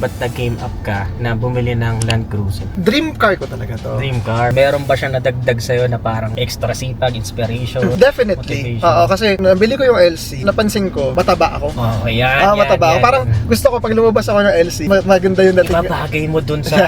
Ba't nag-game up ka na bumili ng Land Cruiser? Dream car ko talaga to. Dream car. Meron ba siya nadagdag sa'yo na parang extra sipag, inspiration? Definitely. Motivation? Oo, kasi nabili ko yung LC. Napansin ko, mataba ako. Oh, yan. Mataba ako. Parang gusto ko pag lumabas ako ng LC, maganda yung dating. Ibabagay mo dun sa...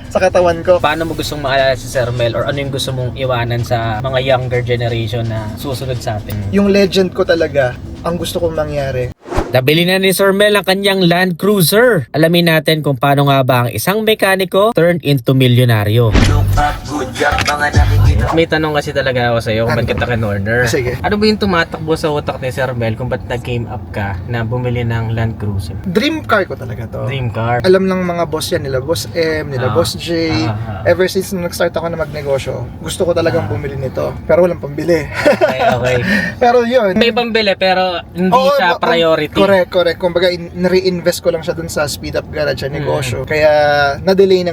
sa katawan ko. Paano mo gustong maalala si Sir Mel or ano yung gusto mong iwanan sa mga younger generation na susunod sa atin? Yung legend ko talaga, ang gusto kong mangyari. Nabili na ni Sir Mel ang kanyang Land Cruiser. Alamin natin kung paano nga ba ang isang mekaniko turned into milyonaryo. May tanong kasi talaga ako sa'yo kung ba't kita in-order. Sige. Ano ba yung tumatakbo sa utak ni Sir Mel kung ba't nag-game up ka na bumili ng Land Cruiser? Dream car ko talaga to. Dream car. Alam ng mga boss yan, nila Boss M, nila Boss J. Ever since nung nag-start ako na magnegosyo, gusto ko talagang bumili nito. Pero walang pambili. Okay. Pero yun. May pambili pero hindi siya priority. Correct. Kumbaga, na-reinvest ko lang siya dun sa speed up garage sa negosyo. Kaya, na-delay.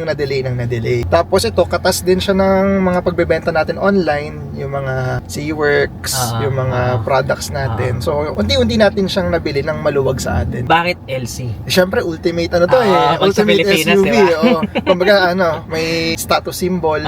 Tapos ito, katas din siya ng mga pagbebenta natin online, yung mga C-Works, yung mga products natin. So, unti-unti natin siyang nabili ng maluwag sa atin. Bakit LC? Siyempre, ultimate ultimate SUV. Diba? Kumbaga, may status symbol.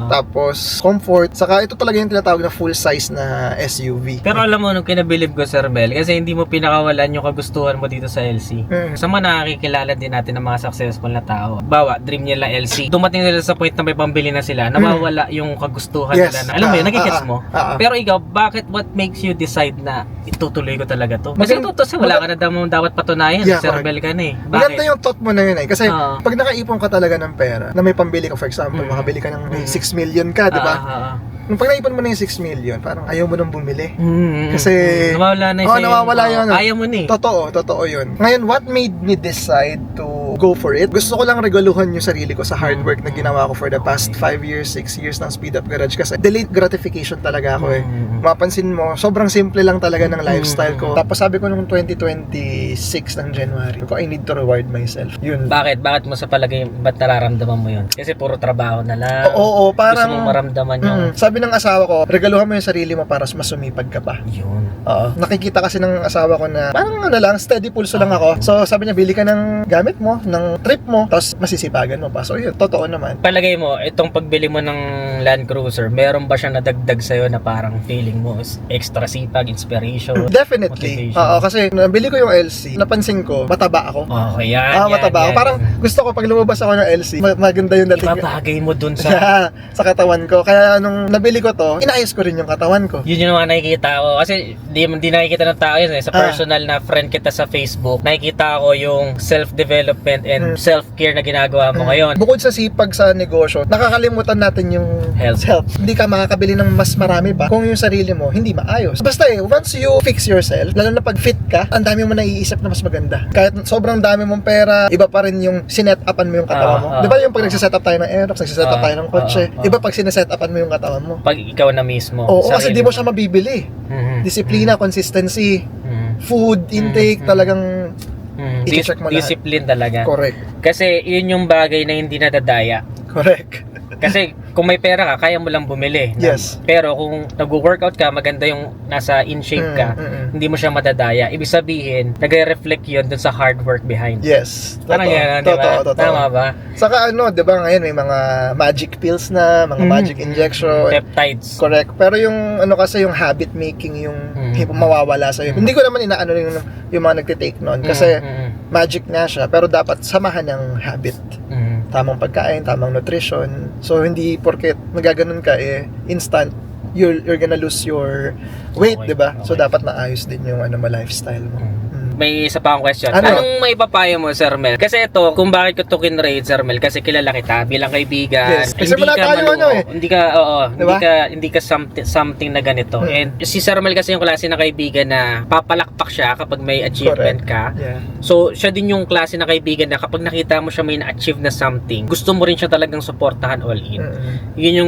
Tapos, comfort. Saka, ito talaga yung tinatawag na full size na SUV. Pero alam mo, nung kinabilib ko, Sir Mel, kasi hindi mo pinakawalan yung kagustuhan mo dito sa LC. Sa mga nakikilala din natin ng mga successful na tao. Bawa, dream nila LC. Dumating sila sa point na may pambili na sila, nawawala yung kagustuhan nila na, alam mo yun, nagigets mo. Pero ikaw, what makes you decide na itutuloy ko talaga to? Kasi wala ka na dapat patunayan. Sir Mel ka na eh. Maganda yung thought mo na yun eh. Kasi pag nakaipon ka talaga ng pera, na may pambili ka, for example, makabili ka ng 6 million ka, di ba? Nung pag naipon mo na yung 6 million, parang ayaw mo nang bumili. Kasi nawawala na yun. nawawala yun. Ayaw mo na eh. Totoo yun. Ngayon, what made me decide to go for it? Gusto ko lang regaluhan yung sarili ko sa hard work na ginawa ko for the past 5 years, 6 years ng Speed Up Garage. Kasi delayed gratification talaga ako eh. Mapansin mo, sobrang simple lang talaga ng lifestyle ko. Tapos sabi ko nung 2026 ng January, I need to reward myself. Yun. Bakit? Bakit mo sa palagay, ba't nararamdaman mo yun? Kasi puro trabaho na lang. Oo, parang... Gusto mong maramdaman yung... Sabi ng asawa ko, regaluhan mo yung sarili mo para mas sumipag ka pa. Yun. Oo. Nakikita kasi ng asawa ko na parang steady pulso lang ako. So sabi niya, bili ka ng gamit mo, ng trip mo, tapos masisipagan mo pa. So yun, totoo naman. Palagay mo, itong pagbili mo ng Land Cruiser, meron ba siyang nadagdag sa'yo na parang feeling mo is extra sipag, inspiration? Definitely. Oo, kasi nabili ko yung LC, napansin ko, mataba ako. Okay, yan. Mataba ako. Parang gusto ko pag lumabas ako ng LC, maganda yung dating. Ibabagay mo dun sa... sa katawan ko. Kaya nung nabili ko to, inayos ko rin yung katawan ko. Yun yung mga nakikita ko. Kasi di nakikita ng tao yun eh. Sa personal na friend kita sa Facebook, nakikita ko yung self-development and self-care na ginagawa mo ngayon. Bukod sa sipag sa negosyo, nakakalimutan natin yung health. Hindi ka makakabili ng mas marami pa kung yung sarili mo hindi maayos. Basta once you fix yourself, lalo na pag fit ka, ang dami mo naiisip na mas maganda. Kahit sobrang dami mong pera, iba pa rin yung sinet-upan mo yung katawan mo. Di ba yung pag nagsiset up tayo ng aerox, nagsiset up tayo ng kotse, iba pag sineset upan mo yung katawan mo. Pag ikaw na mismo. Oo, kasi di mo siya mabibili. Disiplina, consistency, food intake, talagang i-check mo lahat. Discipline talaga. Correct. Kasi yun yung bagay na hindi nadadaya. Correct. Kasi kung may pera ka, kaya mo lang bumili. Yes. Pero kung nag-workout ka, maganda yung nasa in shape ka, hindi mo siya madadaya. Ibig sabihin, nagre-reflect yun dun sa hard work behind. Yes. Parang yan, di ba? Tama ba? Saka di ba ngayon may mga magic pills na, mga magic injection. Peptides. Correct. Pero yung kasi yung habit making yung mawawala sa'yo. Hindi ko naman inaano rin yung mga nagtitake nun. Kasi magic nga siya, pero dapat samahan ng habit. Tamang pagkain, tamang nutrition. So hindi porket nagaganon ka instant you're gonna lose your weight, okay, 'di ba? Okay. So dapat naayos din yung lifestyle mo. May isa pa akong question. Ano? Anong may papayo mo, Sir Mel? Kasi ito, kung bakit ko to kinrate, Sir Mel, kasi kilala kita bilang kaibigan. Yes. Kasi wala tayo Hindi ka something na ganito. And si Sir Mel kasi yung klase na kaibigan na papalakpak siya kapag may achievement ka. Yeah. So, siya din yung klase na kaibigan na kapag nakita mo siya may na-achieve na something, gusto mo rin siya talagang suportahan all in. Yun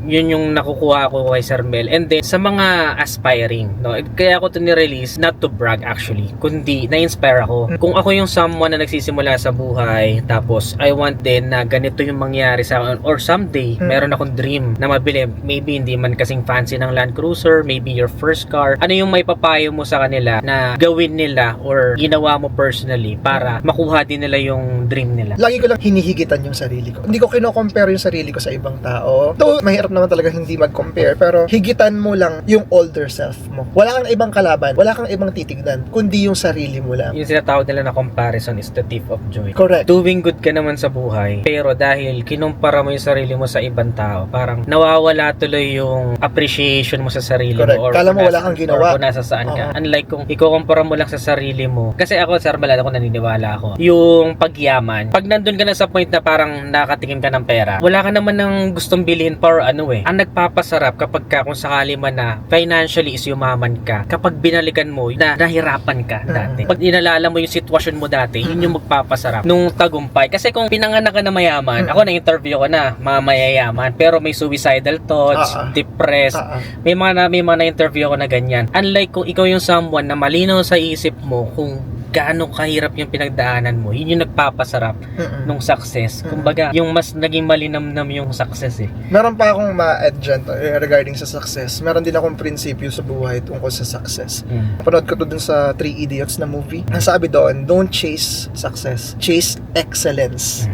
yung nakukuha ko kay Sir Mel. And then, sa mga aspiring, no? Kaya ako to ni-release, not to brag actually, kundi na-inspire ako. Kung ako yung someone na nagsisimula sa buhay, tapos I want din na ganito yung mangyari sa akin, or someday, meron akong dream na mabili, maybe hindi man kasing fancy ng Land Cruiser, maybe your first car, ano yung may papayo mo sa kanila na gawin nila or ginawa mo personally para makuha din nila yung dream nila? Lagi ko lang hinihigitan yung sarili ko. Hindi ko kino-compare yung sarili ko sa ibang tao. Though, mahirap naman talaga hindi mag-compare, pero higitan mo lang yung older self mo. Wala kang ibang kalaban, wala kang ibang titignan, kundi yung sarili mo lang. Yung sinatawag nila na comparison is the thief of joy. Correct. Doing good ka naman sa buhay, pero dahil kinumpara mo yung sarili mo sa ibang tao, parang nawawala tuloy yung appreciation mo sa sarili Correct. mo. Or Kala mo kung wala nasa- kang ginawa. Or kung nasa saan ka. Unlike kung ikukumpara mo lang sa sarili mo. Kasi ako, Sir Balad, ako naniniwala ako. Yung pagyaman, pag nandun ka na sa point na parang nakatikim ka ng pera, wala ka naman ng gustong bilhin pa or ano eh. Ang nagpapasarap kapag ka kung sakali man na financially is yumaman ka, kapag binalikan mo na nahirapan ka dati. Pag inalala mo yung sitwasyon mo dati, yun yung magpapasarap nung tagumpay. Kasi kung pinanganak ka na mayaman, ako na-interview ko na mga mayayaman, pero may suicidal thoughts, depressed, may mga na-interview ko na ganyan. Unlike kung ikaw yung someone na malinaw sa isip mo kung gaano kahirap yung pinagdaanan mo, yun yung nagpapasarap nung success. Kumbaga, yung mas naging malinamnam yung success eh. Meron pa akong ma-add dyan regarding sa success. Meron din akong prinsipyo sa buhay tungkol sa success. Panood ko to dun sa 3 Idiots na movie. Ang sabi doon, don't chase success, chase excellence.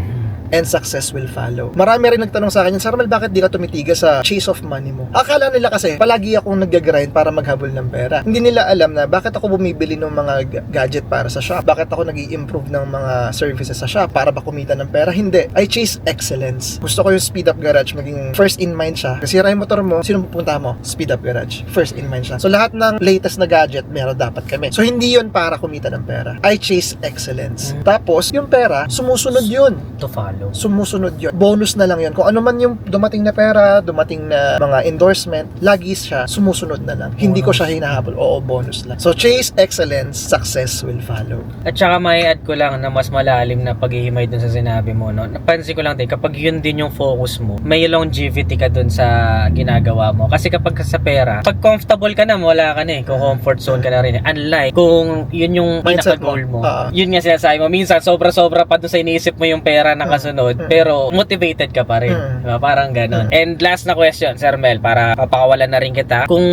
And success will follow. Marami rin nagtanong sa akin, Sir Mel, bakit di ka tumitigas sa chase of money mo? Akala nila kasi, palagi akong nag-grind para maghabol ng pera. Hindi nila alam na bakit ako bumibili ng mga gadget para sa shop. Bakit ako nag-i-improve ng mga services sa shop para ba kumita ng pera? Hindi. I chase excellence. Gusto ko yung Speed Up Garage maging first in mind siya. Kasi yung motor mo, sino pupunta mo? Speed Up Garage. First in mind siya. So lahat ng latest na gadget, meron dapat kami. So hindi yun para kumita ng pera. I chase excellence. Tapos, yung pera, sumusunod yun. To follow. Sumusunod yun. Bonus na lang yun. Kung ano man yung dumating na pera, dumating na mga endorsement, lagi siya, sumusunod na lang. Hindi ko siya hinahabol. Oo, bonus lang. So, chase excellence, success will follow. At saka may add ko lang na mas malalim na paghihimay dun sa sinabi mo, no? Napansin ko lang din, kapag yun din yung focus mo, may longevity ka dun sa ginagawa mo. Kasi kapag sa pera, pag comfortable ka na, wala ka na eh. Kung comfort zone ka na rin. Unlike, kung yun yung pinaka-goal mo. Yun nga sinasabi mo. Minsan, sobra-sobra pa dun sa iniisip mo yung pera na kasunod. Pero motivated ka pa rin. Diba? Parang ganon. And last na question, Sir Mel, para papakawalan na rin kita. Kung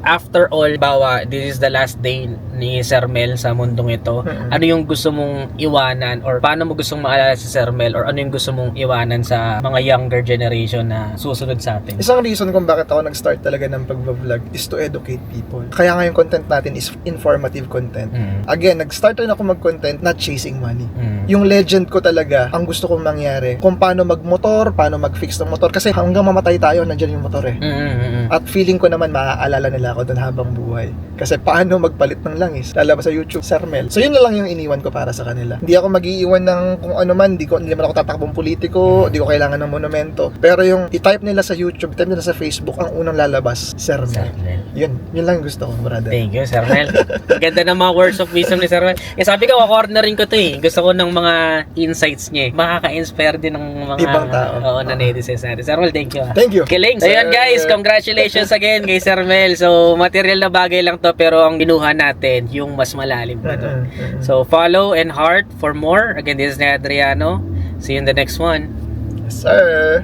after all, bawa, this is the last day ni Sir Mel sa mundong ito, ano yung gusto mong iwanan or paano mo gustong maalala si Sir Mel or ano yung gusto mong iwanan sa mga younger generation na susunod sa atin? Isang reason kung bakit ako nag-start talaga ng pag-vlog is to educate people. Kaya nga yung content natin is informative content. Again, nag-start rin ako mag-content not chasing money. Yung legend ko talaga, ang gusto kong mangyari, kung paano magmotor, paano mag-fix ng motor. Kasi hanggang mamatay tayo, nandiyan yung motor eh. At feeling ko naman, maaalala nila ako doon habang buhay. Kasi paano magpalit ng langis, lalabas sa YouTube, Sir Mel. So yun na lang yung iniwan ko para sa kanila. Hindi ako mag-iiwan ng kung ano man, hindi naman ako tatakbong politiko, hindi ko kailangan ng monumento. Pero yung i-type nila sa YouTube, i-type nila sa Facebook, ang unang lalabas, Sir Mel. Yun lang gusto ko, brother. Thank you, Sir Mel. Ganda ng mga words of wisdom ni Sir Mel. Sabi ko, cornerin ko to eh. Gusto ko ng mga insights niya eh. Makaka-inspire din ng mga ibang tao. Oo, na netizens natin. Sir Mel, thank you. Thank you. Kiling. So yun guys, congratulations again kay Sir Mel. So material na bagay lang to pero ang binuha natin yung mas malalim pa to. So follow and heart for more. Again, this is Adriano. See you in the next one. Yes, sir.